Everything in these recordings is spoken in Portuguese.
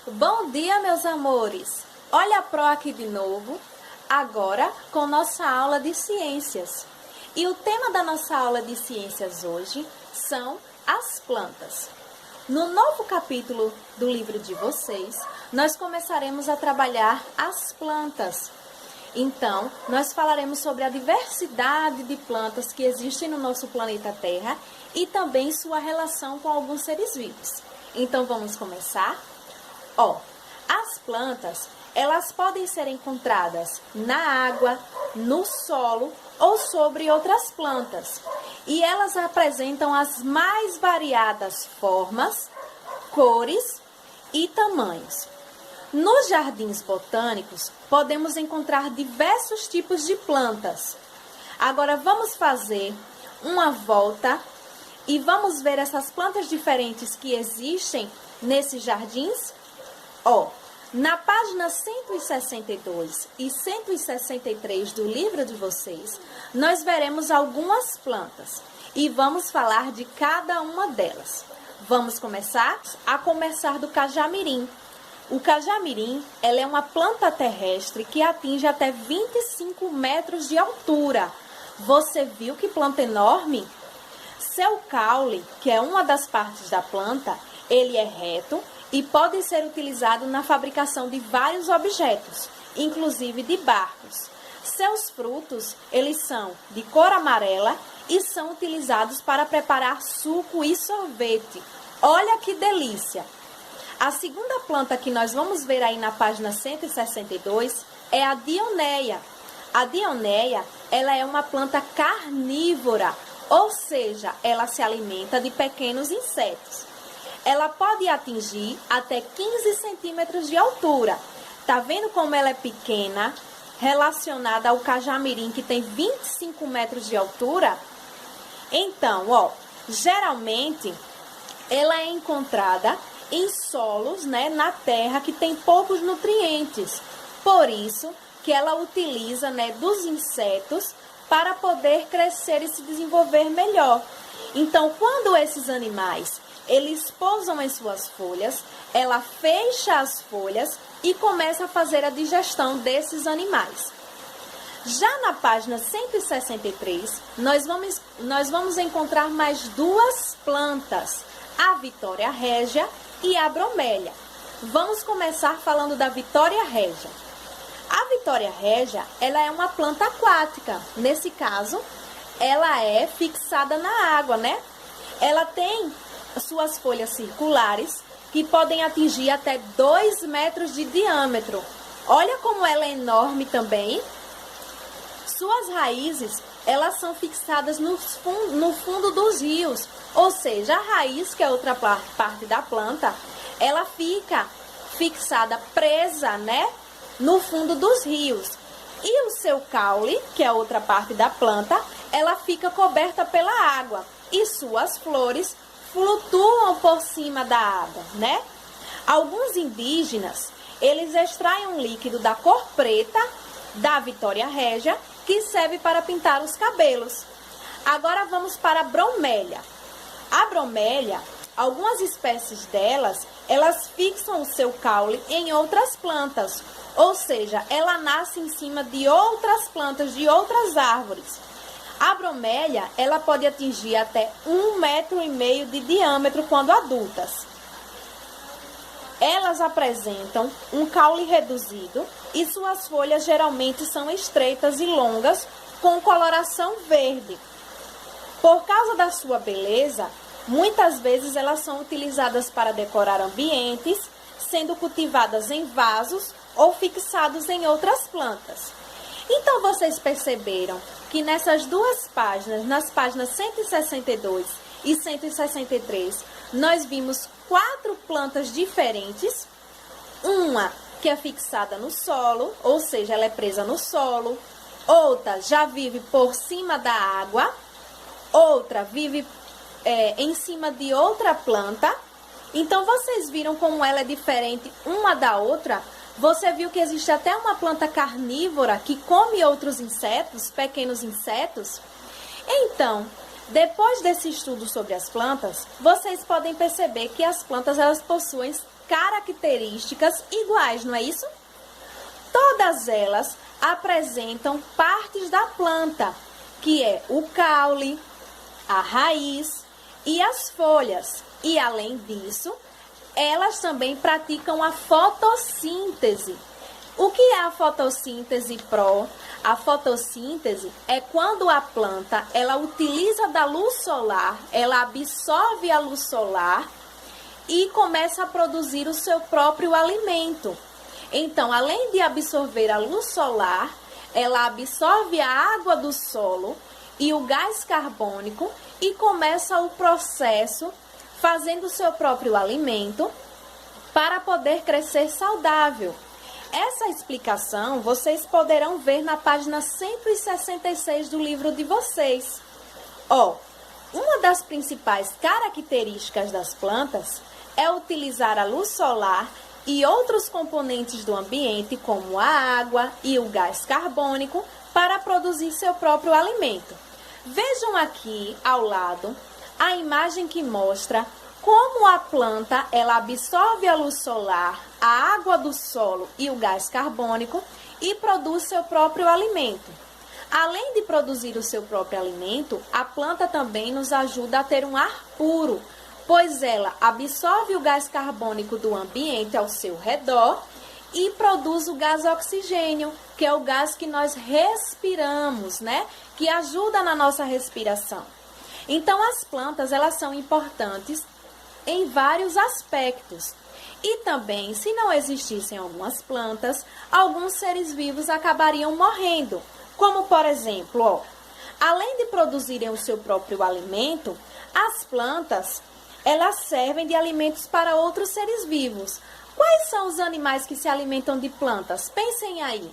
Bom dia, meus amores! Olha a Pro aqui de novo, agora com nossa aula de ciências. E o tema da nossa aula de ciências hoje são as plantas. No novo capítulo do livro de vocês, nós começaremos a trabalhar as plantas. Então, nós falaremos sobre a diversidade de plantas que existem no nosso planeta Terra e também sua relação com alguns seres vivos. Então, vamos começar? As plantas, elas podem ser encontradas na água, no solo ou sobre outras plantas. E elas apresentam as mais variadas formas, cores e tamanhos. Nos jardins botânicos, podemos encontrar diversos tipos de plantas. Agora, vamos fazer uma volta e vamos ver essas plantas diferentes que existem nesses jardins? Na página 162 e 163 do livro de vocês, nós veremos algumas plantas e vamos falar de cada uma delas. Vamos começar? A começar do cajamirim. O cajamirim, ela é uma planta terrestre que atinge até 25 metros de altura. Você viu que planta enorme? Seu caule, que é uma das partes da planta, ele é reto e pode ser utilizado na fabricação de vários objetos, inclusive de barcos. Seus frutos, eles são de cor amarela e são utilizados para preparar suco e sorvete. Olha que delícia! A segunda planta que nós vamos ver aí na página 162 é a dionéia. A dionéia, ela é uma planta carnívora, ou seja, ela se alimenta de pequenos insetos. Ela pode atingir até 15 centímetros de altura. Tá vendo como ela é pequena, relacionada ao cajamirim, que tem 25 metros de altura? Então, geralmente, ela é encontrada em solos, na terra, que tem poucos nutrientes. Por isso que ela utiliza, dos insetos para poder crescer e se desenvolver melhor. Então, quando esses animais eles pousam em suas folhas, ela fecha as folhas e começa a fazer a digestão desses animais. Já na página 163, nós vamos encontrar mais duas plantas, a Vitória régia e a bromélia. Vamos começar falando da Vitória régia. A Vitória régia, ela é uma planta aquática. Nesse caso, ela é fixada na água, Ela tem suas folhas circulares, que podem atingir até 2 metros de diâmetro. Olha como ela é enorme também. Suas raízes, elas são fixadas no fundo dos rios. Ou seja, a raiz, que é outra parte da planta, ela fica fixada, presa, no fundo dos rios. E o seu caule, que é outra parte da planta, ela fica coberta pela água. E suas flores flutuam por cima da água, Alguns indígenas, eles extraem um líquido da cor preta da Vitória régia, que serve para pintar os cabelos. Agora vamos para a bromélia. A bromélia, algumas espécies delas, elas fixam o seu caule em outras plantas, ou seja, ela nasce em cima de outras plantas, de outras árvores. A bromélia, ela pode atingir até 1,5 metro de diâmetro quando adultas. Elas apresentam um caule reduzido e suas folhas geralmente são estreitas e longas, com coloração verde. Por causa da sua beleza, muitas vezes elas são utilizadas para decorar ambientes, sendo cultivadas em vasos ou fixados em outras plantas. Então, vocês perceberam que nessas duas páginas, nas páginas 162 e 163, nós vimos 4 plantas diferentes. Uma que é fixada no solo, ou seja, ela é presa no solo. Outra já vive por cima da água. Outra vive em cima de outra planta. Então, vocês viram como ela é diferente uma da outra? Você viu que existe até uma planta carnívora que come outros insetos, pequenos insetos? Então, Depois desse estudo sobre as plantas, vocês podem perceber que as plantas elas possuem características iguais, não é isso? Todas elas apresentam partes da planta, que é o caule, a raiz e as folhas. E além disso, elas também praticam a fotossíntese. O que é a fotossíntese, Pro? A fotossíntese é quando a planta ela utiliza da luz solar, ela absorve a luz solar e começa a produzir o seu próprio alimento. Então, além de absorver a luz solar, ela absorve a água do solo e o gás carbônico e começa o processo fazendo o seu próprio alimento para poder crescer saudável. Essa explicação vocês poderão ver na página 166 do livro de vocês. Uma das principais características das plantas é utilizar a luz solar e outros componentes do ambiente, como a água e o gás carbônico, para produzir seu próprio alimento. Vejam aqui ao lado a imagem que mostra como a planta ela absorve a luz solar, a água do solo e o gás carbônico e produz seu próprio alimento. Além de produzir o seu próprio alimento, a planta também nos ajuda a ter um ar puro, pois ela absorve o gás carbônico do ambiente ao seu redor e produz o gás oxigênio, que é o gás que nós respiramos, né? Que ajuda na nossa respiração. Então, as plantas, elas são importantes em vários aspectos. E também, se não existissem algumas plantas, alguns seres vivos acabariam morrendo. Como, por exemplo, além de produzirem o seu próprio alimento, as plantas, elas servem de alimentos para outros seres vivos. Quais são os animais que se alimentam de plantas? Pensem aí.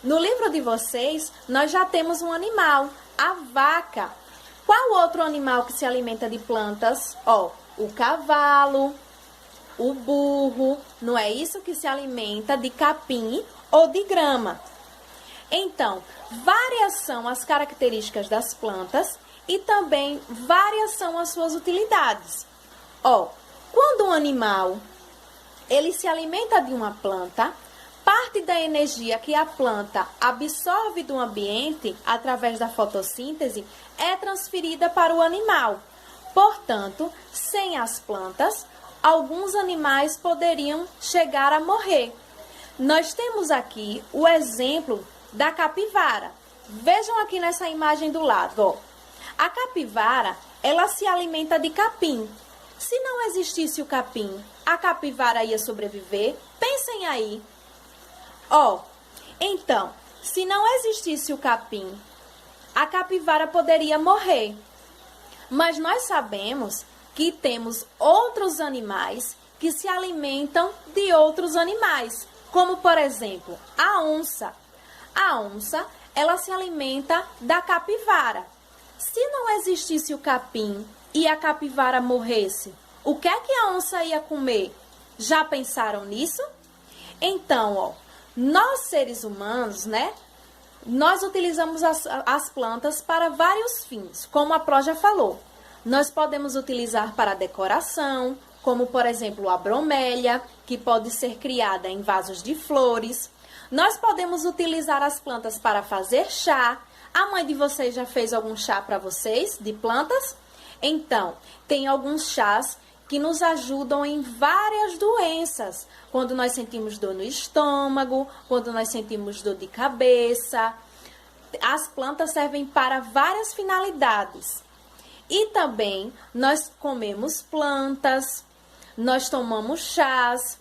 No livro de vocês, nós já temos um animal, a vaca. Qual outro animal que se alimenta de plantas? O cavalo, o burro, não é isso que se alimenta de capim ou de grama. Então, várias são as características das plantas e também várias são as suas utilidades. Quando um animal ele se alimenta de uma planta, parte da energia que a planta absorve do ambiente através da fotossíntese é transferida para o animal. Portanto, sem as plantas, alguns animais poderiam chegar a morrer. Nós temos aqui o exemplo da capivara. Vejam aqui nessa imagem do lado. A capivara, ela se alimenta de capim. Se não existisse o capim, a capivara ia sobreviver? Pensem aí. Então, se não existisse o capim, a capivara poderia morrer. Mas nós sabemos que temos outros animais que se alimentam de outros animais, como, por exemplo, a onça. A onça, ela se alimenta da capivara. Se não existisse o capim e a capivara morresse, o que é que a onça ia comer? Já pensaram nisso? Então, nós seres humanos, né? Nós utilizamos as plantas para vários fins, como a Pro já falou. Nós podemos utilizar para decoração, como por exemplo a bromélia, que pode ser criada em vasos de flores. Nós podemos utilizar as plantas para fazer chá. A mãe de vocês já fez algum chá para vocês de plantas? Então, tem alguns chás que nos ajudam em várias doenças. Quando nós sentimos dor no estômago, quando nós sentimos dor de cabeça. As plantas servem para várias finalidades. E também nós comemos plantas, nós tomamos chás.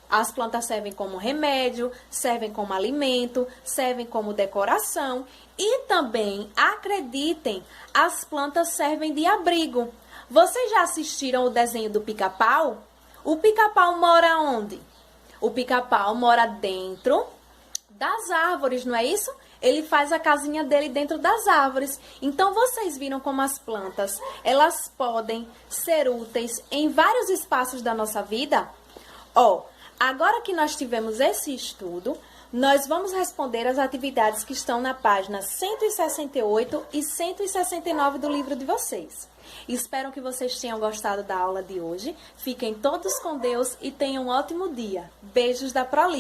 As plantas servem como remédio, servem como alimento, servem como decoração. E também, acreditem, as plantas servem de abrigo. Vocês já assistiram o desenho do Pica-Pau? O Pica-Pau mora onde? O Pica-Pau mora dentro das árvores, não é isso? Ele faz a casinha dele dentro das árvores. Então, vocês viram como as plantas, elas podem ser úteis em vários espaços da nossa vida? Agora que nós tivemos esse estudo, Nós vamos responder as atividades que estão na página 168 e 169 do livro de vocês. Espero que vocês tenham gostado da aula de hoje. Fiquem todos com Deus e tenham um ótimo dia. Beijos da Proli.